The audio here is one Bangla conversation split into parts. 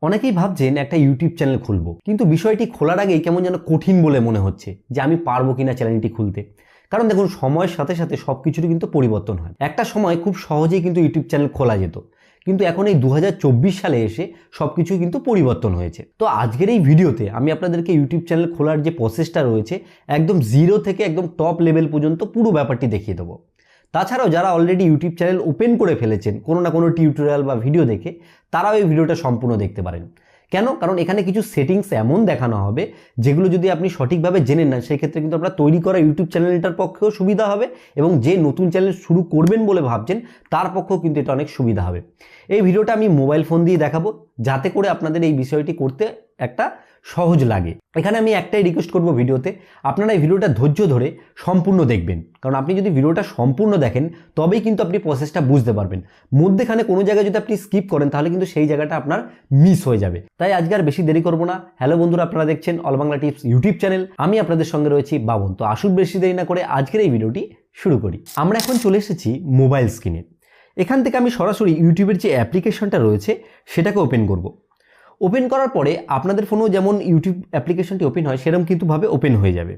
অনেকেই ভাবছেন একটা ইউটিউব চ্যানেল খুলবো, কিন্তু বিষয়টি খোলার আগেই কেমন যেন কঠিন বলে মনে হচ্ছে যে আমি পারবো কিনা চ্যানেলটি খুলতে। কারণ দেখুন, সময়ের সাথে সাথে সব কিছুরই কিন্তু পরিবর্তন হয়। একটা সময় খুব সহজেই কিন্তু ইউটিউব চ্যানেল খোলা যেত, কিন্তু এখন এই 2024 সালে এসে সব কিছুই কিন্তু পরিবর্তন হয়েছে। তো আজকের এই ভিডিওতে আমি আপনাদেরকে ইউটিউব চ্যানেল খোলার যে প্রসেসটা রয়েছে, একদম জিরো থেকে একদম টপ লেভেল পর্যন্ত পুরো ব্যাপারটি দেখিয়ে দেবো। তাছাড়াও যারা অলরেডি ইউটিউব চ্যানেল ওপেন করে ফেলেছেন কোনো না কোনো টিউটোরিয়াল বা ভিডিও দেখে, তারাও এই ভিডিওটা সম্পূর্ণ দেখতে পারেন। কেন? কারণ এখানে কিছু সেটিংস এমন দেখানো হবে যেগুলো যদি আপনি সঠিকভাবে জেনে নেন, সেই ক্ষেত্রে কিন্তু আপনার তৈরি করা ইউটিউব চ্যানেলটার পক্ষেও সুবিধা হবে, এবং যে নতুন চ্যানেল শুরু করবেন বলে ভাবছেন তার পক্ষেও কিন্তু এটা অনেক সুবিধা হবে। এই ভিডিওটা আমি মোবাইল ফোন দিয়ে দেখাবো, যাতে করে আপনাদের এই বিষয়টি করতে একটা সহজ লাগে। এখানে আমি একটাই রিকোয়েস্ট করব, ভিডিওতে আপনারা এই ভিডিওটা ধৈর্য ধরে সম্পূর্ণ দেখবেন। কারণ আপনি যদি ভিডিওটা সম্পূর্ণ দেখেন তবেই কিন্তু আপনি প্রসেসটা বুঝতে পারবেন। মধ্যেখানে কোনো জায়গায় যদি আপনি স্কিপ করেন তাহলে কিন্তু সেই জায়গাটা আপনার মিস হয়ে যাবে। তাই আজকে আর বেশি দেরি করব না। হ্যালো বন্ধুরা, আপনারা দেখছেন all Bangla tips YouTube channel. আমি আপনাদের সঙ্গে রয়েছি বাবন। তো আসুন বেশি দেরি না করে আজকের এই ভিডিওটি শুরু করি। আমরা এখন চলে এসেছি মোবাইল স্ক্রিনে। এখান থেকে আমি সরাসরি ইউটিউবের যে অ্যাপ্লিকেশনটা রয়েছে সেটাকে ওপেন করব। ওপেন করার পরে আপনাদের ফোনেও যেমন ইউটিউব অ্যাপ্লিকেশনটি ওপেন হয় সেরকম কিন্তু ভাবে ওপেন হয়ে যাবে।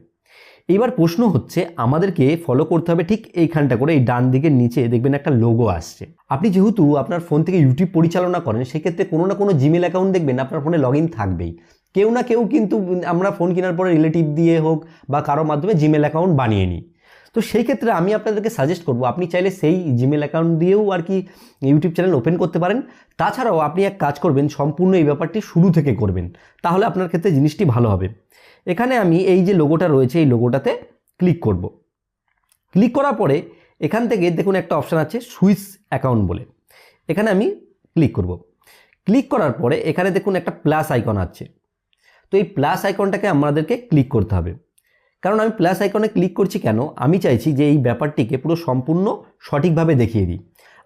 এবার প্রশ্ন হচ্ছে, আমাদেরকে ফলো করতে হবে ঠিক এইখানটা করে, এই ডান দিকের নিচে দেখবেন একটা লোগো আসছে। আপনি যেহেতু আপনার ফোন থেকে ইউটিউব পরিচালনা করেন, সেক্ষেত্রে কোনো না কোনো জিমেল অ্যাকাউন্ট দেখবেন আপনার ফোনে লগ ইন থাকবেই। কেউ না কেউ কিন্তু আমরা ফোন কেনার পরে রিলেটিভ দিয়ে হোক বা কারোর মাধ্যমে জিমেল অ্যাকাউন্ট বানিয়ে নিই। তো সেই ক্ষেত্রে আমি আপনাদেরকে সাজেস্ট করব, আপনি চাইলে সেই জিমেল অ্যাকাউন্ট দিয়েও আর কি ইউটিউব চ্যানেল ওপেন করতে পারেন। তাছাড়াও আপনি এক কাজ করবেন, সম্পূর্ণ এই ব্যাপারটি শুরু থেকে করবেন, তাহলে আপনার ক্ষেত্রে জিনিসটি ভালো হবে। এখানে আমি এই যে লোগোটা রয়েছে এই লোগোটাতে ক্লিক করব। ক্লিক করার পরে এখান থেকে দেখুন একটা অপশান আছে সুইচ অ্যাকাউন্ট বলে, এখানে আমি ক্লিক করব। ক্লিক করার পরে এখানে দেখুন একটা প্লাস আইকন আছে। তো এই প্লাস আইকনটাকে আমাদেরকে ক্লিক করতে হবে। কারণ আমি প্লাস আইকনে ক্লিক করছি কেন, আমি চাইছি যে এই ব্যাপারটিকে পুরো সম্পূর্ণ সঠিকভাবে দেখিয়ে দিই।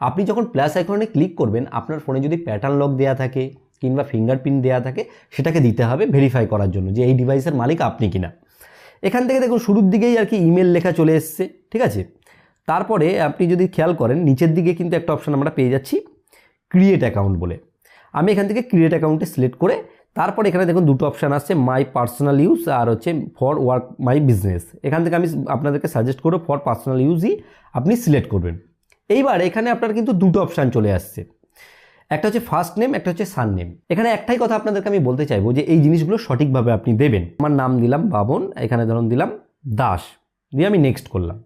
আপনি যখন প্লাস আইকনে ক্লিক করবেন, আপনার ফোনে যদি প্যাটার্ন লক দেওয়া থাকে কিংবা ফিঙ্গারপ্রিন্ট দেওয়া থাকে, সেটাকে দিতে হবে ভেরিফাই করার জন্য যে এই ডিভাইসের মালিক আপনি কিনা। এখান থেকে দেখুন শুরুর দিকেই আর কি ইমেল লেখা চলে এসছে, ঠিক আছে। তারপরে আপনি যদি খেয়াল করেন নিচের দিকে কিন্তু একটা অপশান আমরা পেয়ে যাচ্ছি ক্রিয়েট অ্যাকাউন্ট বলে। আমি এখান থেকে ক্রিয়েট অ্যাকাউন্টে সিলেক্ট করে তারপরে এখানে দেখুন দুটো অপশান আসছে, মাই পার্সোনাল ইউজ আর হচ্ছে ফর ওয়ার্ক মাই বিজনেস। এখান থেকে আমি আপনাদেরকে সাজেস্ট করব ফর পার্সোনাল ইউজই আপনি সিলেক্ট করবেন। এইবার এখানে আপনার কিন্তু দুটো অপশান চলে আসছে, একটা হচ্ছে ফার্স্ট নেম, একটা হচ্ছে সার নেম। এখানে একটাই কথা আপনাদেরকে আমি বলতে চাইবো যে এই জিনিসগুলো সঠিকভাবে আপনি দেবেন। আমার নাম দিলাম বাবন, এখানে ধরুন দিলাম দাস, দিয়ে আমি নেক্সট করলাম।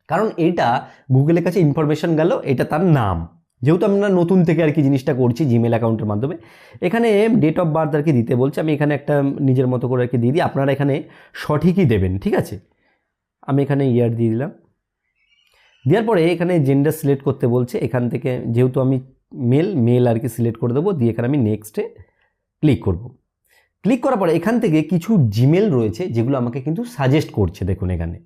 কারণ এটা গুগলের কাছে ইনফরমেশন গেল, এটা তার নাম, যেহেতু আমরা নতুন থেকে আর কি জিনিসটা করছি জিমেল অ্যাকাউন্টের মাধ্যমে। এখানে ডেট অফ বার্থ আর কি দিতে বলছে, আমি এখানে একটা নিজের মতো করে আর কি দিয়ে দিই। আপনারা এখানে সঠিকই দেবেন, ঠিক আছে। আমি এখানে ইয়ার দিয়ে দিলাম। দেওয়ার পরে এখানে জেন্ডার সিলেক্ট করতে বলছে, এখান থেকে যেহেতু আমি মেল আর কি সিলেক্ট করে দেবো, দিয়ে এখানে আমি নেক্সটে ক্লিক করব। ক্লিক করার পরে এখান থেকে কিছু জিমেল রয়েছে যেগুলো আমাকে কিন্তু সাজেস্ট করছে, দেখুন এখানে।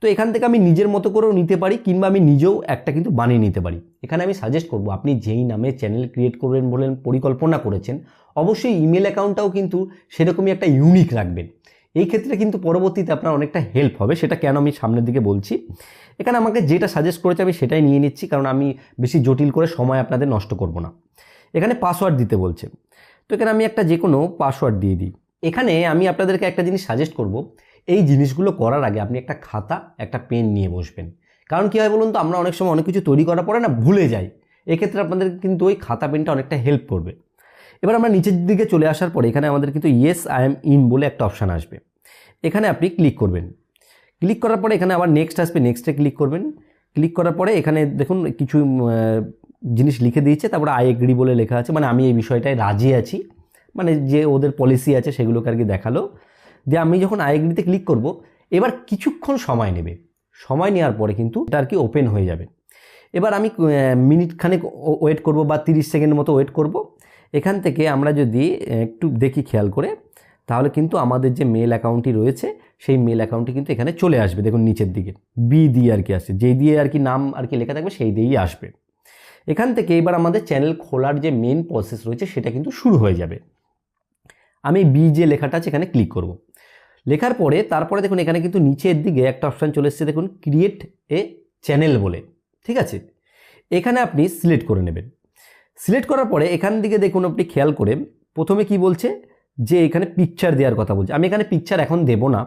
তো এখান থেকে আমি নিজের মতো করেও নিতে পারি, কিংবা আমি নিজেও একটা কিন্তু বানিয়ে নিতে পারি। এখানে আমি সাজেস্ট করব, আপনি যেই নামে চ্যানেল ক্রিয়েট করবেন বলেন পরিকল্পনা করেছেন, অবশ্যই ইমেল অ্যাকাউন্টটাও কিন্তু সেরকমই একটা ইউনিক রাখবেন। এই ক্ষেত্রে কিন্তু পরবর্তীতে আপনার অনেকটা হেল্প হবে, সেটা কেন আমি সামনের দিকে বলছি। এখানে আমাকে যেটা সাজেস্ট করেছে আমি সেটাই নিয়ে নিচ্ছি, কারণ আমি বেশি জটিল করে সময় আপনাদের নষ্ট করব না। এখানে পাসওয়ার্ড দিতে বলছে, তো এখানে আমি একটা যে কোনো পাসওয়ার্ড দিয়ে দিই। এখানে আমি আপনাদেরকে একটা জিনিস সাজেস্ট করব, এই জিনিসগুলো করার আগে আপনি একটা খাতা একটা পেন নিয়ে বসবেন। কারণ কী হয় বলুন তো, আমরা অনেক সময় অনেক কিছু তৈরি করার পরে না ভুলে যাই। এক্ষেত্রে আপনাদের কিন্তু ওই খাতা পেনটা অনেকটা হেল্প করবে। এবার আমরা নিচের দিকে চলে আসার পরে এখানে আমাদের কিন্তু ইয়েস আই এম ইন বলে একটা অপশান আসবে, এখানে আপনি ক্লিক করবেন। ক্লিক করার পরে এখানে আবার নেক্সট আসবে, নেক্সটে ক্লিক করবেন। ক্লিক করার পরে এখানে দেখুন কিছু জিনিস লিখে দিয়েছে, তারপরে আই এগ্রি বলে লেখা আছে, মানে আমি এই বিষয়টায় রাজি আছি, মানে যে ওদের পলিসি আছে সেগুলোকে আর কি দেখালো। দিয়ে আমি যখন আই এগ্রিতে ক্লিক করব, এবার কিছুক্ষণ সময় নেবে, সময় নেওয়ার পরে কিন্তু এটা আর কি ওপেন হয়ে যাবে। এবার আমি মিনিট খানেক ওয়েট করব বা 30 সেকেন্ডের মতো ওয়েট করব। এখান থেকে আমরা যদি একটু দেখি খেয়াল করে, তাহলে কিন্তু আমাদের যে মেল অ্যাকাউন্টটি রয়েছে সেই মেল অ্যাকাউন্টটি কিন্তু এখানে চলে আসবে। দেখুন নিচের দিকে বি দিয়ে আর কি আসছে, যেই দিয়ে আর কি নাম আর কি লেখা থাকবে সেই দিয়েই আসবে। এখান থেকে এবার আমাদের চ্যানেল খোলার যে মেন প্রসেস রয়েছে সেটা কিন্তু শুরু হয়ে যাবে। আমি বি যে লেখাটা আছে এখানে ক্লিক করব। লেখার পরে তারপরে দেখুন এখানে কিন্তু নিচের দিকে একটা অপশান চলে এসেছে, দেখুন ক্রিয়েট এ চ্যানেল বলে, ঠিক আছে। এখানে আপনি সিলেক্ট করে নেবেন। সিলেক্ট করার পরে এখান দিকে দেখুন আপনি খেয়াল করে প্রথমে কি বলছে যে এখানে পিকচার দেওয়ার কথা বলছে। আমি এখানে পিকচার এখন দেব না,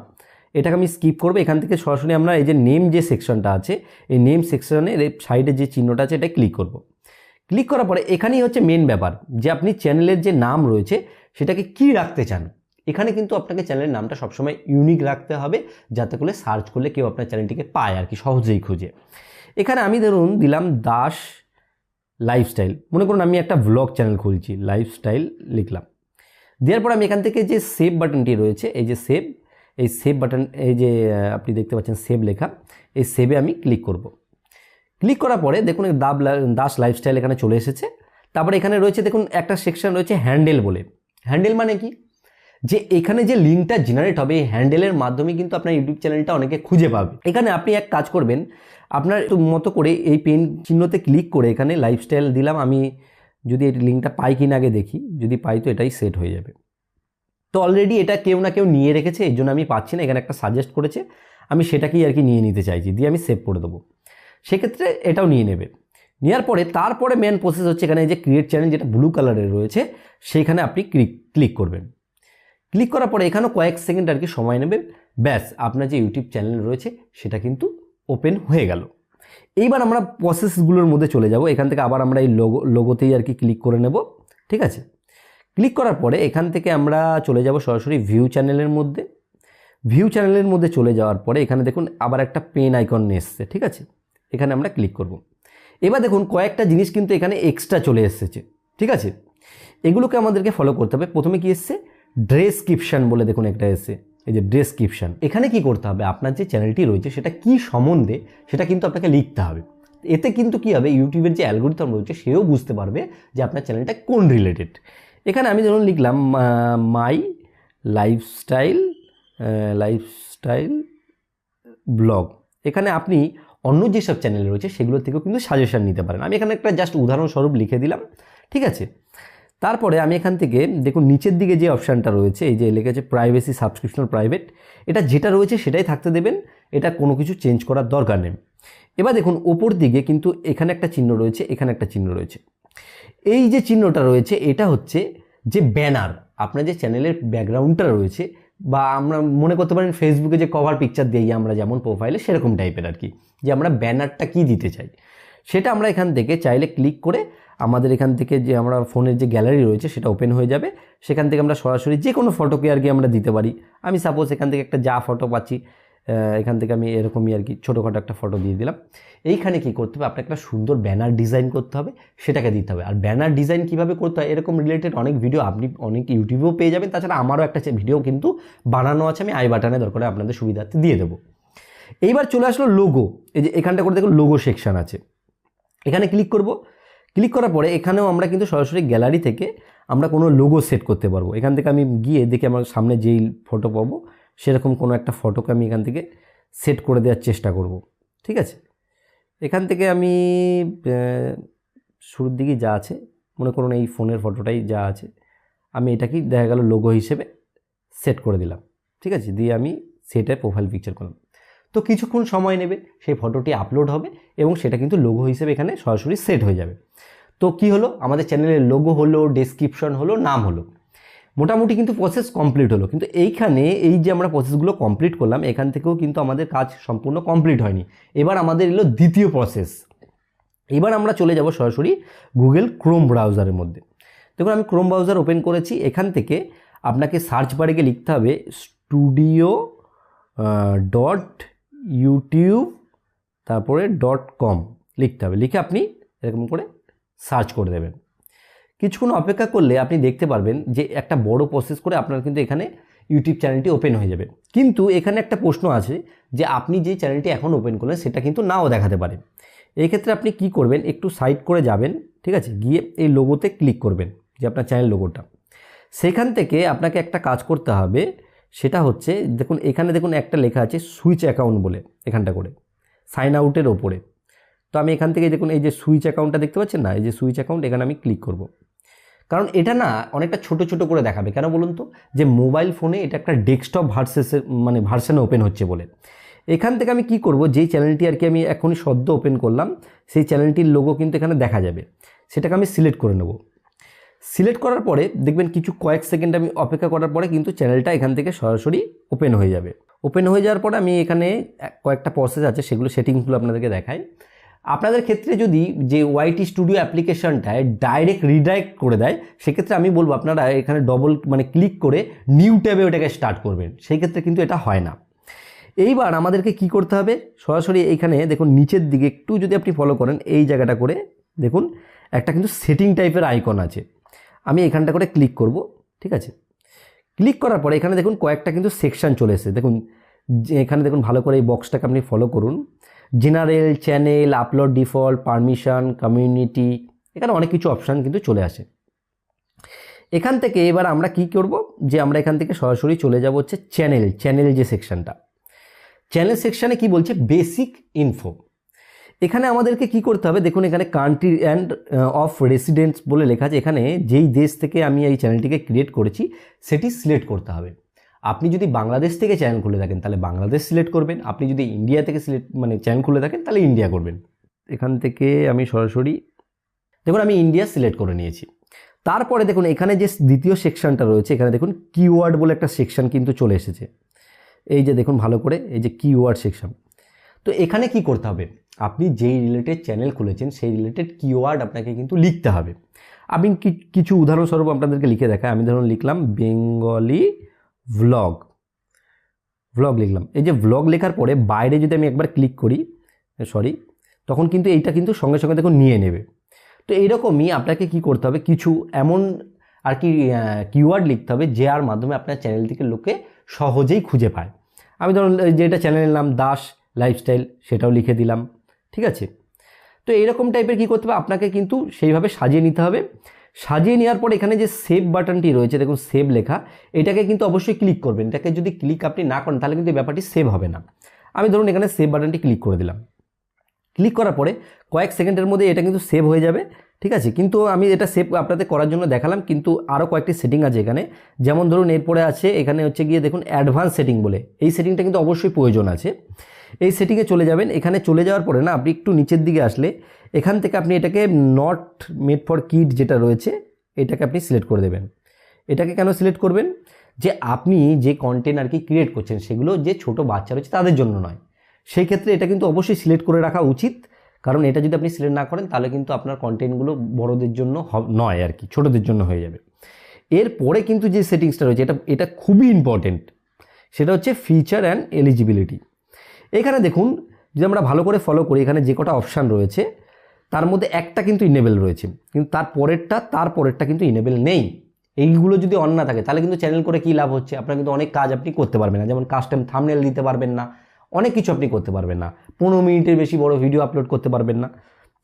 এটাকে আমি স্কিপ করবো। এখান থেকে সরাসরি আমরা এই যে নেম যে সেকশনটা আছে, এই নেম সেকশনের সাইডে যে চিহ্নটা আছে এটা ক্লিক করব। ক্লিক করার পরে এখানেই হচ্ছে মেন ব্যাপার যে আপনি চ্যানেলের যে নাম রয়েছে সেটাকে কি রাখতে চান। এখানে কিন্তু আপনাকে চ্যানেলের নামটা সবসময় ইউনিক রাখতে হবে, যাতে করে সার্চ করলে কেউ আপনার চ্যানেলটিকে পায় আর কি, সহজেই খুঁজে। এখানে আমি ধরুন দিলাম দাস লাইফস্টাইল, মনে করুন আমি একটা ভ্লগ চ্যানেল খুলছি, লাইফস্টাইল লিখলাম। দেওয়ার পর আমি এখান থেকে যে সেভ বাটনটি রয়েছে, এই যে সেভ, এই সেভ বাটন, এই যে আপনি দেখতে পাচ্ছেন সেভ লেখা, এই সেভে আমি ক্লিক করব। ক্লিক করার পরে দেখুন দাস লাইফস্টাইল এখানে চলে এসেছে। তারপরে এখানে রয়েছে দেখুন একটা সেকশন রয়েছে হ্যান্ডেল বলে। হ্যান্ডেল মানে কি, যে এখানে যে লিঙ্কটা জেনারেট হবে এই হ্যান্ডেলের মাধ্যমে কিন্তু আপনার ইউটিউব চ্যানেলটা অনেকে খুঁজে পাবে। এখানে আপনি এক কাজ করবেন, আপনার মতো করে এই পেন চিহ্নতে ক্লিক করে এখানে লাইফস্টাইল দিলাম। আমি যদি এই লিঙ্কটা পাই কিনা আগে দেখি, যদি পাই তো এটাই সেট হয়ে যাবে। তো অলরেডি এটা কেউ না কেউ নিয়ে রেখেছে, এই জন্য আমি পাচ্ছি না। এখানে একটা সাজেস্ট করেছে, আমি সেটাকেই আর কি নিয়ে নিতে চাইছি, দিয়ে আমি সেভ করে দেবো। সেক্ষেত্রে এটাও নিয়ে নেবে। নেওয়ার পরে তারপরে মেন প্রসেস হচ্ছে এখানে যে ক্রিয়েট চ্যানেল যেটা ব্লু কালারের রয়েছে সেইখানে আপনি ক্লিক করবেন। ক্লিক করার পরে এখানেও কয়েক সেকেন্ড আর কি সময় নেবে, ব্যাস আপনার যে ইউটিউব চ্যানেল রয়েছে সেটা কিন্তু ওপেন হয়ে গেল। এইবার আমরা প্রসেসগুলোর মধ্যে চলে যাব। এখান থেকে আবার আমরা এই লোগোতেই আর কি ক্লিক করে নেব, ঠিক আছে। ক্লিক করার পরে এখান থেকে আমরা চলে যাব সরাসরি ভিউ চ্যানেলের মধ্যে। ভিউ চ্যানেলের মধ্যে চলে যাওয়ার পরে এখানে দেখুন আবার একটা পেন আইকন এসছে, ঠিক আছে। এখানে আমরা ক্লিক করব। এবার দেখুন কয়েকটা জিনিস কিন্তু এখানে এক্সট্রা চলে এসেছে, ঠিক আছে। এগুলোকে আমাদেরকে ফলো করতে হবে। প্রথমে কি এসছে, ডেসক্রিপশন বলে দেখুন একটা এসছে, এই যে ডেসক্রিপশন। এখানে কি করতে হবে, আপনার যে চ্যানেলটি রয়েছে সেটা কি সম্বন্ধে সেটা কিন্তু আপনাকে লিখতে হবে। এতে কিন্তু কি হবে, ইউটিউবের যে অ্যালগরিদম রয়েছে সেও বুঝতে পারবে যে আপনার চ্যানেলটা কোন রিলেটেড। এখানে আমি ধরুন লিখলাম মাই লাইফস্টাইল ব্লগ। এখানে আপনি অন্য যেসব চ্যানেল রয়েছে সেগুলো থেকেও কিন্তু সাজেশন নিতে পারেন। আমি এখানে একটা জাস্ট উদাহরণস্বরূপ লিখে দিলাম, ঠিক আছে। তারপরে আমি এখান থেকে দেখুন নিচের দিকে যে অপশানটা রয়েছে, এই যে লেখা প্রাইভেসি সাবস্ক্রিপশন প্রাইভেট, এটা যেটা রয়েছে সেটাই থাকতে দেবেন, এটা কোনো কিছু চেঞ্জ করার দরকার নেই। এবার দেখুন ওপর দিকে কিন্তু এখানে একটা চিহ্ন রয়েছে, এখানে একটা চিহ্ন রয়েছে। এই যে চিহ্নটা রয়েছে এটা হচ্ছে যে ব্যানার, আপনার যে চ্যানেলের ব্যাকগ্রাউন্ডটা রয়েছে, বা আমরা মনে করতে পারেন ফেসবুকে যে কভার পিকচার দিই আমরা যেমন প্রোফাইলে, সেরকম টাইপের আর কি, যে আমরা ব্যানারটা কি দিতে চাই সেটা আমরা এখান থেকে চাইলে ক্লিক করে আমাদের এখান থেকে যে আমরা ফোনের যে গ্যালারি রয়েছে সেটা ওপেন হয়ে যাবে। সেখান থেকে আমরা সরাসরি যে কোনো ফটোকে আর কি আমরা দিতে পারি। আমি সাপোজ এখান থেকে একটা যা ফটো পাচ্ছি, এখান থেকে আমি এরকমই আর কি ছোটোখাটো একটা ফটো দিয়ে দিলাম। এইখানে কি করতে হবে, আপনাকে একটা সুন্দর ব্যানার ডিজাইন করতে হবে, সেটাকে দিতে হবে। আর ব্যানার ডিজাইন কীভাবে করতে হয় এরকম রিলেটেড অনেক ভিডিও আপনি অনেক ইউটিউবেও পেয়ে যাবেন। তাছাড়া আমারও একটা ভিডিও কিন্তু বানানো আছে, আমি আই বাটনে দরকার আপনাদের সুবিধার্থে দিয়ে দেবো। এইবার চলে আসলো লোগো। এই যে এখানটা করে দেখুন লোগো সেকশন আছে, এখানে ক্লিক করব। ক্লিক করার পরে এখানেও আমরা কিন্তু সরাসরি গ্যালারি থেকে আমরা কোনো লোগো সেট করতে পারবো। এখান থেকে আমি গিয়ে দেখি আমার সামনে যেই ফটো পাবো সেরকম কোনো একটা ফটোকে আমি এখান থেকে সেট করে দেওয়ার চেষ্টা করব, ঠিক আছে। এখান থেকে আমি শুরুর দিকে যা আছে মনে করুন এই ফোনের ফটোটাই যা আছে, আমি এটাকেই দেখা গেল লোগো হিসেবে সেট করে দিলাম, ঠিক আছে। দিয়ে আমি সেটাই প্রোফাইল পিকচার করলাম। তো কিছুক্ষণ সময় নেবে, সেই ফটোটি আপলোড হবে এবং সেটা কিন্তু লোগো হিসেবে এখানে সরাসরি সেট হয়ে যাবে। তো কি হলো, আমাদের চ্যানেলের লোগো হলো, ডেসক্রিপশন হলো, নাম হলো, মোটামুটি কিন্তু প্রসেস কমপ্লিট হলো। কিন্তু এইখানে এই যে আমরা প্রসেসগুলো কমপ্লিট করলাম, এখান থেকেও কিন্তু আমাদের কাজ সম্পূর্ণ কমপ্লিট হয়নি। এবার আমাদের এলো দ্বিতীয় প্রসেস। এবার আমরা চলে যাব সরাসরি গুগল ক্রোম ব্রাউজারের মধ্যে। দেখুন আমি ক্রোম ব্রাউজার ওপেন করেছি। এখান থেকে আপনাকে সার্চ বারে গিয়ে লিখতে হবে studio.youtube তারপরে .com লিখতে হবে। লিখে আপনি এরকম করে সার্চ করে দেবেন। কিছুক্ষণ অপেক্ষা করলে আপনি দেখতে পারবেন যে একটা বড় প্রসেস করে আপনার কিন্তু এখানে ইউটিউব চ্যানেলটি ওপেন হয়ে যাবে। কিন্তু এখানে একটা প্রশ্ন আছে যে আপনি যে চ্যানেলটি এখন ওপেন করলেন সেটা কিন্তু নাও দেখাতে পারে। এই ক্ষেত্রে আপনি কি করবেন, একটু সাইড করে যাবেন, ঠিক আছে, গিয়ে এই লোগোতে ক্লিক করবেন, যে আপনার চ্যানেল লোগোটা। সেখান থেকে আপনাকে একটা কাজ করতে হবে, সেটা হচ্ছে দেখুন এখানে দেখুন একটা লেখা আছে সুইচ অ্যাকাউন্ট বলে, এখানটা করে সাইন আউটের ওপরে। তো আমি এখান থেকে দেখুন এই যে সুইচ অ্যাকাউন্টটা দেখতে পাচ্ছেন না, এই যে সুইচ অ্যাকাউন্ট, এখানে আমি ক্লিক করব। কারণ এটা না অনেকটা ছোট ছোট করে দেখাবে, কেন বলুন তো, যে মোবাইল ফোনে এটা একটা ডেস্কটপ ভার্সেনে ওপেন হচ্ছে বলে। এখান থেকে আমি কি করব, যেই চ্যানেলটি আর কি আমি এখনই সদ্য ওপেন করলাম সেই চ্যানেলটির লোগো কিন্তু এখানে দেখা যাবে, সেটাকে আমি সিলেক্ট করে নেব। সিলেক্ট করার পরে দেখবেন কিছু কয়েক সেকেন্ড আমি অপেক্ষা করার পরে কিন্তু চ্যানেলটা এখান থেকে সরাসরি ওপেন হয়ে যাবে। ওপেন হয়ে যাওয়ার পরে আমি এখানে কয়েকটা প্রসেস আছে, সেগুলো সেটিংসগুলো আপনাদেরকে দেখাই। আপনাদের ক্ষেত্রে যদি যে ওয়াইটি স্টুডিও অ্যাপ্লিকেশনটায় ডাইরেক্ট রিডাইরেক্ট করে দেয়, সেক্ষেত্রে আমি বলবো আপনারা এখানে ডবল ক্লিক করে নিউ ট্যাবে ওটাকে স্টার্ট করবেন, সেই ক্ষেত্রে কিন্তু এটা হয় না। এইবার আমাদেরকে কি করতে হবে, সরাসরি এইখানে দেখুন নিচের দিকে একটু যদি আপনি ফলো করেন, এই জায়গাটা করে দেখুন একটা কিন্তু সেটিং টাইপের আইকন আছে, আমি এখানটা করে ক্লিক করব। ঠিক আছে, ক্লিক করার পরে এখানে দেখুন কয়েকটা কিন্তু সেকশন চলে এসেছে। দেখুন এখানে দেখুন ভালো করে এই বক্সটাকে আপনি ফলো করুন, general, channel, upload default, permission, community, এখানে অনেক কিছু অপশান কিন্তু চলে আসে। এখান থেকে এবার আমরা কি করব, যে আমরা এখান থেকে সরাসরি চলে যাব হচ্ছে চ্যানেল যে সেকশনটা, চ্যানেল সেকশানে কি বলছে, বেসিক ইনফো। এখানে আমাদেরকে কি করতে হবে, দেখুন এখানে কান্ট্রি অ্যান্ড অফ রেসিডেন্স বলে লেখা আছে। এখানে যেই দেশ থেকে আমি এই চ্যানেলটিকে ক্রিয়েট করেছি সেটি সিলেক্ট করতে হবে। আপনি যদি বাংলাদেশ থেকে চ্যানেল খুলে থাকেন তাহলে বাংলাদেশ সিলেক্ট করবেন, আপনি যদি ইন্ডিয়া থেকে চ্যানেল খুলে থাকেন তাহলে ইন্ডিয়া করবেন। এখান থেকে আমি সরাসরি দেখুন আমি ইন্ডিয়া সিলেক্ট করে নিয়েছি। তারপরে দেখুন এখানে যে দ্বিতীয় সেকশনটা রয়েছে, এখানে দেখুন কিওয়ার্ড বলে একটা সেকশন কিন্তু চলে এসেছে। এই যে দেখুন ভালো করে, এই যে কিওয়ার্ড সেকশন। তো এখানে কি করতে হবে, আপনি যেই রিলেটেড চ্যানেল খুলেছেন সেই রিলেটেড কিওয়ার্ড আপনাকে কিন্তু লিখতে হবে। আমি কিছু উদাহরণস্বরূপ আপনাদেরকে লিখে দেখাই। আমি ধরুন লিখলাম বেঙ্গলি ভ্লগ লিখলাম। এই যে ভ্লগ লেখার পরে বাইরে যদি আমি একবার ক্লিক করি, তখন কিন্তু এইটা কিন্তু সঙ্গে সঙ্গে দেখুন নিয়ে নেবে। তো এইরকমই আপনাকে কি করতে হবে, কিছু এমন আর কি কিওয়ার্ড লিখতে হবে যার মাধ্যমে আপনার চ্যানেলটিকে লোকে সহজেই খুঁজে পায়। আমি ধরুন যেটা চ্যানেলের নাম দাস লাইফস্টাইল, সেটাও লিখে দিলাম। ঠিক আছে, তো এইরকম টাইপের কী করতে হবে, আপনাকে কিন্তু সেইভাবে সাজিয়ে নিতে হবে। সাজিয়ে নেওয়ার পর এখানে যে সেভ বাটনটি রয়েছে, দেখুন সেভ লেখা, এটাকে কিন্তু অবশ্যই ক্লিক করবেন। এটাকে যদি ক্লিক আপনি না করেন তাহলে কিন্তু এই ব্যাপারটি সেভ হবে না। আমি ধরুন এখানে সেভ বাটনটি ক্লিক করে দিলাম। ক্লিক করার পরে কয়েক সেকেন্ডের মধ্যে এটা কিন্তু সেভ হয়ে যাবে। ঠিক আছে, কিন্তু আমি এটা সেভ আপনাদের করার জন্য দেখালাম, কিন্তু আরও কয়েকটি সেটিং আছে এখানে। যেমন ধরুন এরপরে আছে এখানে হচ্ছে গিয়ে দেখুন অ্যাডভান্স সেটিং বলে, এই সেটিংটা কিন্তু অবশ্যই প্রয়োজন আছে। এই সেটিংয়ে চলে যাবেন। এখানে চলে যাওয়ার পরে না আপনি একটু নিচের দিকে আসলে এখান থেকে আপনি এটাকে নট মেড ফর কিড যেটা রয়েছে এটাকে আপনি সিলেক্ট করে দেবেন। এটাকে কেন সিলেক্ট করবেন, যে আপনি যে কন্টেন্ট আর কি ক্রিয়েট করছেন সেগুলো যে ছোট বাচ্চা রয়েছে তাদের জন্য নয়। সেই ক্ষেত্রে এটা কিন্তু অবশ্যই সিলেক্ট করে রাখা উচিত, কারণ এটা যদি আপনি সিলেক্ট না করেন তাহলে কিন্তু আপনার কন্টেন্টগুলো বড়দের জন্য নয় আর কি, ছোটদের জন্য হয়ে যাবে। এরপরে কিন্তু যে সেটিংসটা রয়েছে এটা খুবই ইম্পর্টেন্ট, সেটা হচ্ছে ফিচার অ্যান্ড এলিজিবিলিটি। এখানে দেখুন যদি আমরা ভালো করে ফলো করি, এখানে যে কটা অপশান রয়েছে তার মধ্যে একটা কিন্তু ইনেবল রয়েছে, কিন্তু তারপরেরটা কিন্তু ইনেবল নেই। এইগুলো যদি অন না থাকে তাহলে কিন্তু চ্যানেল করে কী লাভ হচ্ছে, আপনার কিন্তু অনেক কাজ আপনি করতে পারবেন না, যেমন কাস্টম থাম্বনেল দিতে পারবেন না, অনেক কিছু আপনি করতে পারবেন না, 15 মিনিটের বেশি বড় ভিডিও আপলোড করতে পারবেন না।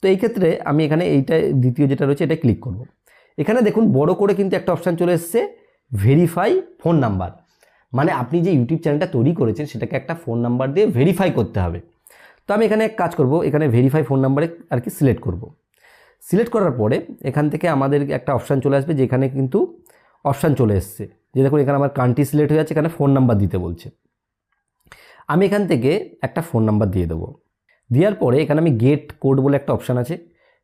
তো এই ক্ষেত্রে আমি এখানে এইটা দ্বিতীয় যেটা রয়েছে এটা ক্লিক করব। এখানে দেখুন বড় করে কিন্তু একটা অপশান চলে এসছে, ভেরিফাই ফোন নাম্বার। মানে আপনি যে ইউটিউব চ্যানেলটা তৈরি করেছেন সেটাকে একটা ফোন নাম্বার দিয়ে ভেরিফাই করতে হবে। তো আমি এখানে এক কাজ করব, এখানে ভেরিফাই ফোন নাম্বারে আর কি সিলেক্ট করব। সিলেক্ট করার পরে এখান থেকে আমাদের একটা অপশান চলে আসবে, যেখানে কিন্তু অপশান চলে এসছে যে দেখুন এখানে আমার কান্ট্রি সিলেক্ট হয়ে যাচ্ছে, এখানে ফোন নাম্বার দিতে বলছে। আমি এখান থেকে একটা ফোন নাম্বার দিয়ে দেবো। দেওয়ার পরে এখানে আমি গেট কোড বলে একটা অপশান আছে,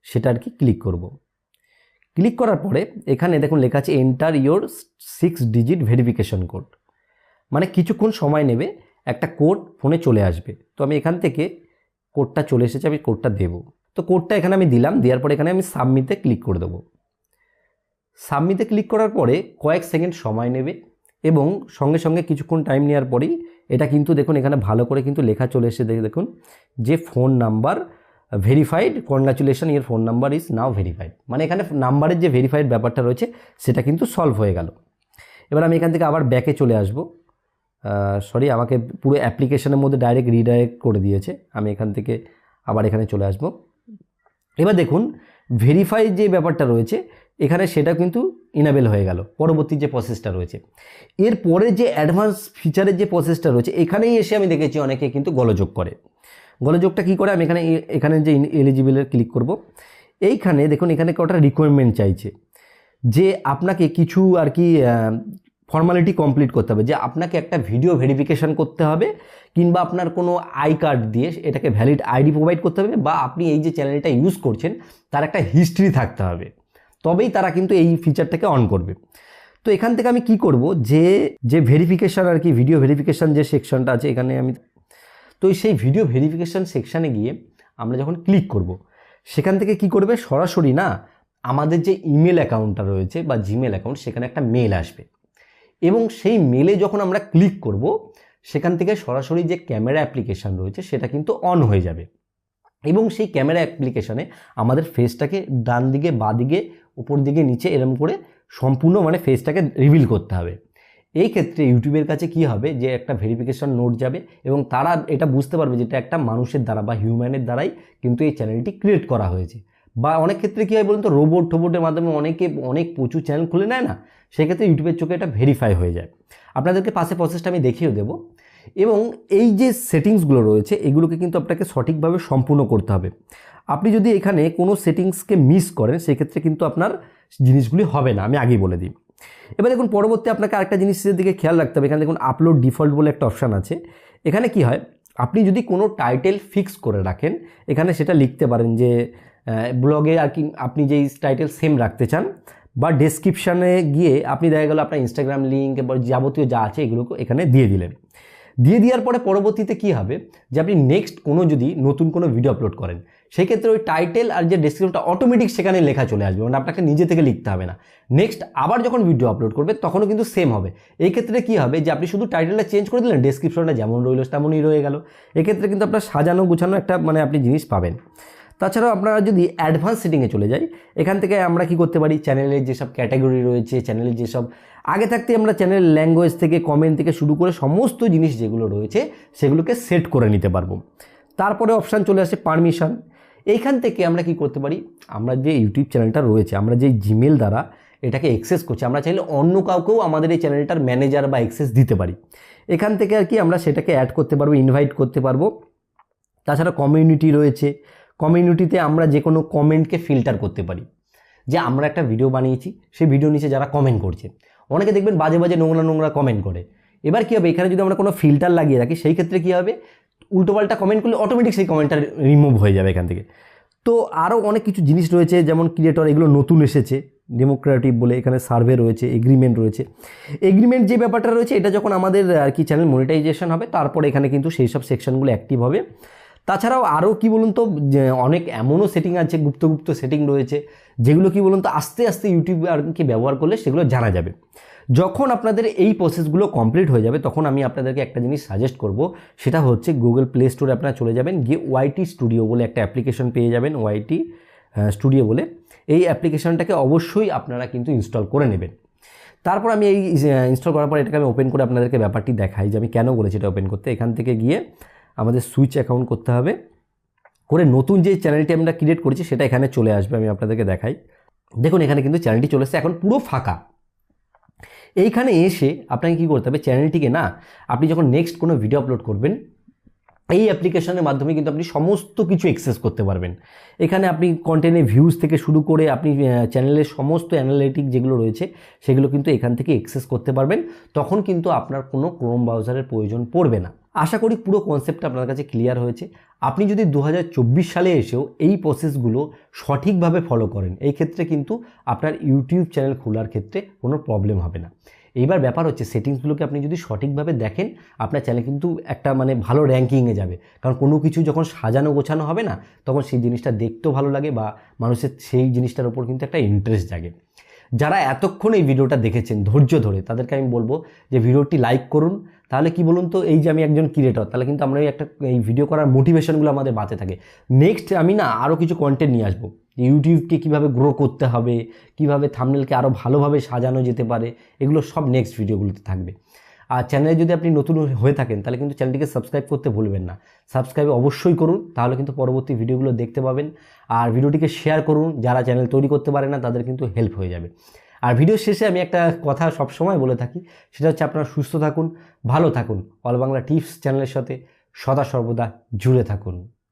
সেটা আর কি ক্লিক করব। ক্লিক করার পরে এখানে দেখুন লেখা আছে enter your 6 digit verification code, মানে কিছুক্ষণ সময় নেবে, একটা কোড ফোনে চলে আসবে। তো আমি এখান থেকে কোডটা চলে এসেছে, আমি কোডটা দেব। তো কোডটা এখানে আমি দিলাম, দেওয়ার পরে এখানে আমি সাবমিটে ক্লিক করে দেবো। সাবমিটে ক্লিক করার পরে কয়েক সেকেন্ড সময় নেবে এবং সঙ্গে সঙ্গে কিছুক্ষণ টাইম নেওয়ার পরেই এটা কিন্তু দেখুন এখানে ভালো করে কিন্তু লেখা চলে এসে দেখুন যে phone number verified, congratulation your phone number is now verified. মানে এখানে নাম্বারের যে ভেরিফাইড ব্যাপারটা রয়েছে সেটা কিন্তু সলভ হয়ে গেল। এবার আমি এখান থেকে আবার ব্যাকে চলে আসব। আমাকে পুরো অ্যাপ্লিকেশনের মধ্যে ডাইরেক্ট রিডাইরেক্ট করে দিয়েছে। আমি এখান থেকে আবার এখানে চলে আসব। এবার দেখুন ভেরিফাই যে ব্যাপারটা রয়েছে এখানে সেটা কিন্তু ইনেবল হয়ে গেল। পরবর্তী যে প্রসেসটা রয়েছে, এরপরে যে অ্যাডভান্স ফিচারের যে প্রসেসটা রয়েছে, এখানেই এসে আমি দেখেছি অনেকে কিন্তু গোলযোগ করে। গোলযোগটা কী করে, আমি এখানে যে এলিজিবলের ক্লিক করব। এইখানে দেখুন এখানে কটা রিকোয়ারমেন্ট চাইছে যে আপনাকে কিছু আর কি ফর্মালিটি কমপ্লিট করতে হবে, যে আপনাকে একটা ভিডিও ভেরিফিকেশন করতে হবে, কিংবা আপনার কোনো আই কার্ড দিয়ে এটাকে ভ্যালিড আইডি প্রোভাইড করতে হবে, বা আপনি এই যে চ্যানেলটা ইউজ করছেন তার একটা হিস্ট্রি থাকতে হবে, তবেই তারা কিন্তু এই ফিচারটাকে অন করবে। তো এখান থেকে আমি কি করব, যে ভেরিফিকেশান আর কি, ভিডিও ভেরিফিকেশান যে সেকশনটা আছে এখানে আমি, তো সেই ভিডিও ভেরিফিকেশান সেকশানে গিয়ে আমরা যখন ক্লিক করব, সেখান থেকে কি করবে, সরাসরি না আমাদের যে ইমেল অ্যাকাউন্টটা রয়েছে বা জিমেল অ্যাকাউন্ট, সেখানে একটা মেল আসবে, এবং সেই মেলে যখন আমরা ক্লিক করব সেখান থেকে সরাসরি যে ক্যামেরা অ্যাপ্লিকেশান রয়েছে সেটা কিন্তু অন হয়ে যাবে, এবং সেই ক্যামেরা অ্যাপ্লিকেশানে আমাদের ফেসটাকে ডান দিকে, বাঁ দিকে, উপর দিকে, নিচে এরকম করে সম্পূর্ণ মানে ফেসটাকে রিভিল করতে হবে। এই ক্ষেত্রে ইউটিউবের কাছে কি হবে, যে একটা ভেরিফিকেশন নোট যাবে, এবং তারা এটা বুঝতে পারবে যেটা একটা মানুষের দ্বারা বা হিউম্যানের দ্বারাই কিন্তু এই চ্যানেলটি ক্রিয়েট করা হয়েছে। বা অনেক ক্ষেত্রে কী হয় বলুন তো, রোবটের মাধ্যমে অনেক প্রচুর চ্যানেল খুলে নেয় না, সেক্ষেত্রে ইউটিউবের চোখে এটা ভেরিফাই হয়ে যায়। আপনাদেরকে পাশে প্রসেসটা আমি দেখিয়ে দেবো। এবং এই যে সেটিংসগুলো রয়েছে এগুলোকে কিন্তু আপনাকে সঠিকভাবে সম্পূর্ণ করতে হবে। আপনি যদি এখানে কোনো সেটিংসকে মিস করেন সেক্ষেত্রে কিন্তু আপনার জিনিসগুলি হবে না, আমি আগেই বলে দিই। এবার দেখুন পরবর্তী আপনাকে আরেকটা জিনিসের দিকে খেয়াল রাখতে হবে। এখানে দেখুন আপলোড ডিফল্ট বলে একটা অপশান আছে। এখানে কি হয়, আপনি যদি কোনো টাইটেল ফিক্স করে রাখেন, এখানে সেটা লিখতে পারেন যে ব্লগে আর কি আপনি যেই টাইটেল সেম রাখতে চান, বা ডেসক্রিপশানে গিয়ে আপনি দেখা গেল আপনার ইনস্টাগ্রাম লিঙ্ক বা যাবতীয় যা আছে এগুলোকে এখানে দিয়ে দিলেন। দিয়ে দেওয়ার পরে পরবর্তীতে কী হবে, যে আপনি নেক্সট যদি নতুন কোনো ভিডিও আপলোড করেন, সেক্ষেত্রে ওই টাইটেল আর যে ডেসক্রিপশনটা অটোমেটিক সেখানে লেখা চলে আসবে, মানে আপনাকে নিজে থেকে লিখতে হবে না। নেক্সট আবার যখন ভিডিও আপলোড করবে তখনও কিন্তু সেম হবে। এই ক্ষেত্রে কী হবে, যে আপনি শুধু টাইটেলটা চেঞ্জ করে দিলেন, ডেসক্রিপশনটা যেমন রইল তেমনই রয়ে গেল। এক্ষেত্রে কিন্তু আপনার সাজানো গুছানো একটা মানে আপনি জিনিস পাবেন। তাছাড়াও আপনারা যদি অ্যাডভান্স সেটিংয়ে চলে যাই, এখান থেকে আমরা কি করতে পারি, চ্যানেলের যেসব ক্যাটাগরি রয়েছে, চ্যানেলের যেসব আগে থাকতে আমরা চ্যানেল ল্যাঙ্গুয়েজ থেকে, কমেন্ট থেকে শুরু করে সমস্ত জিনিস যেগুলো রয়েছে সেগুলোকে সেট করে নিতে পারবো। তারপরে অপশান চলে আসে পারমিশন। এইখান থেকে আমরা কি করতে পারি, আমরা যে ইউটিউব চ্যানেলটা রয়েছে, আমরা যে জিমেল দ্বারা এটাকে অ্যাক্সেস করছি, আমরা চাইলে অন্য কাউকেও আমাদের এই চ্যানেলটার ম্যানেজার বা অ্যাক্সেস দিতে পারি। এখান থেকে আর কি আমরা সেটাকে অ্যাড করতে পারবো, ইনভাইট করতে পারবো। তাছাড়া কমিউনিটি রয়েছে, কমিউনিটিতে আমরা যে কোনো কমেন্টকে ফিল্টার করতে পারি, যে আমরা একটা ভিডিও বানিয়েছি, সেই ভিডিও নিচে যারা কমেন্ট করছে, অনেকে দেখবেন বাজে বাজে নোংরা কমেন্ট করে। এবার কী হবে, এখানে যদি আমরা কোনো ফিল্টার লাগিয়ে রাখি, সেই ক্ষেত্রে কী হবে, উল্টোপাল্টা কমেন্ট করলে অটোমেটিক সেই কমেন্টটা রিমুভ হয়ে যাবে এখান থেকে। তো আরও অনেক কিছু জিনিস রয়েছে, যেমন ক্রিয়েটর, এগুলো নতুন এসেছে, ডেমোক্রেটিক বলে, এখানে সার্ভে রয়েছে, এগ্রিমেন্ট রয়েছে। এগ্রিমেন্ট যে ব্যাপারটা রয়েছে, এটা যখন আমাদের আর কি চ্যানেল মনিটাইজেশন হবে, তারপরে এখানে কিন্তু সেই সব সেকশনগুলো অ্যাক্টিভ হবে। তাছাড়াও আরও কি বলুন তো, অনেক এমনও সেটিং আছে, গুপ্ত সেটিং রয়েছে, যেগুলো কি বলুন তো আস্তে আস্তে ইউটিউব আর কি ব্যবহার করলে সেগুলো জানা যাবে। যখন আপনাদের এই প্রসেসগুলো কমপ্লিট হয়ে যাবে, তখন আমি আপনাদেরকে একটা জিনিস সাজেস্ট করব, সেটা হচ্ছে গুগল প্লে স্টোরে আপনারা চলে যাবেন, গিয়ে ওয়াইটি স্টুডিও বলে একটা অ্যাপ্লিকেশন পেয়ে যাবেন, ওয়াইটি স্টুডিও বলে। এই অ্যাপ্লিকেশনটাকে অবশ্যই আপনারা কিন্তু ইনস্টল করে নেবেন। তারপর আমি এই ইনস্টল করার পর এটাকে আমি ওপেন করে আপনাদেরকে ব্যাপারটি দেখাই যে আমি কেন বলেছি এটা ওপেন করতে। এখান থেকে গিয়ে আমাদের সুইচ অ্যাকাউন্ট করতে হবে, করে নতুন যে চ্যানেলটি আমরা ক্রিয়েট করেছি সেটা এখানে চলে আসবে। আমি আপনাদেরকে দেখাই, দেখুন এখানে কিন্তু চ্যানেলটি চলে এসেছে, এখন পুরো ফাঁকা। এইখানে এসে আপনাকে কী করতে হবে, চ্যানেলটিকে না আপনি যখন নেক্সট কোনো ভিডিও আপলোড করবেন, এই অ্যাপ্লিকেশনের মাধ্যমে কিন্তু আপনি সমস্ত কিছু অ্যাক্সেস করতে পারবেন। এখানে আপনি কন্টেন্টের ভিউজ থেকে শুরু করে আপনি চ্যানেলের সমস্ত অ্যানালিটিক যেগুলো রয়েছে সেগুলো কিন্তু এখান থেকে অ্যাক্সেস করতে পারবেন। তখন কিন্তু আপনার কোনো ক্রোম ব্রাউজারের প্রয়োজন পড়বে না। আশা করি পুরো কনসেপ্টটা আপনার কাছে ক্লিয়ার হয়েছে। আপনি যদি 2024 সালে এসেও এই প্রসেসগুলো সঠিকভাবে ফলো করেন, এই ক্ষেত্রে কিন্তু আপনার ইউটিউব চ্যানেল খোলার ক্ষেত্রে কোনো প্রবলেম হবে না। এইবার ব্যাপার হচ্ছে সেটিংসগুলোকে আপনি যদি সঠিকভাবে দেখেন, আপনার চ্যানেল কিন্তু একটা মানে ভালো র্যাঙ্কিংয়ে যাবে। কারণ কোনো কিছু যখন সাজানো গোছানো হবে না, তখন সেই জিনিসটা দেখতেও ভালো লাগে বা মানুষের সেই জিনিসটার উপর কিন্তু একটা ইন্টারেস্ট জাগে। যারা এতক্ষণ এই ভিডিওটা দেখেছেন ধৈর্য ধরে, তাদেরকে আমি বলবো যে ভিডিওটি লাইক করুন। তাহলে কি বলুন তো, এই যে আমি একজন ক্রিয়েটর, তাহলে কিন্তু আমরা এই ভিডিও করার মোটিভেশনগুলো আমাদের বাঁচে থাকে। নেক্সট আমি না আরও কিছু কন্টেন্ট নিয়ে আসবো, ইউটিউবকে কীভাবে গ্রো করতে হবে, কীভাবে থাম্বনেলকে আরও ভালোভাবে সাজানো যেতে পারে, এগুলো সব নেক্সট ভিডিওগুলোতে থাকবে। আর চ্যানেলে যদি আপনি নতুন হয়ে থাকেন তাহলে কিন্তু চ্যানেলটিকে সাবস্ক্রাইব করতে ভুলবেন না। সাবস্ক্রাইব অবশ্যই করুন, তাহলে কিন্তু পরবর্তী ভিডিওগুলো দেখতে পাবেন। আর ভিডিওটিকে শেয়ার করুন, যারা চ্যানেল তৈরি করতে পারে না তাদের কিন্তু হেল্প হয়ে যাবে। আর ভিডিও শেষে আমি একটা কথা সবসময় বলে থাকি, সেটা হচ্ছে আপনারা সুস্থ থাকুন, ভালো থাকুন, অল বাংলা টিপস চ্যানেলের সাথে সদা সর্বদা জুড়ে থাকুন।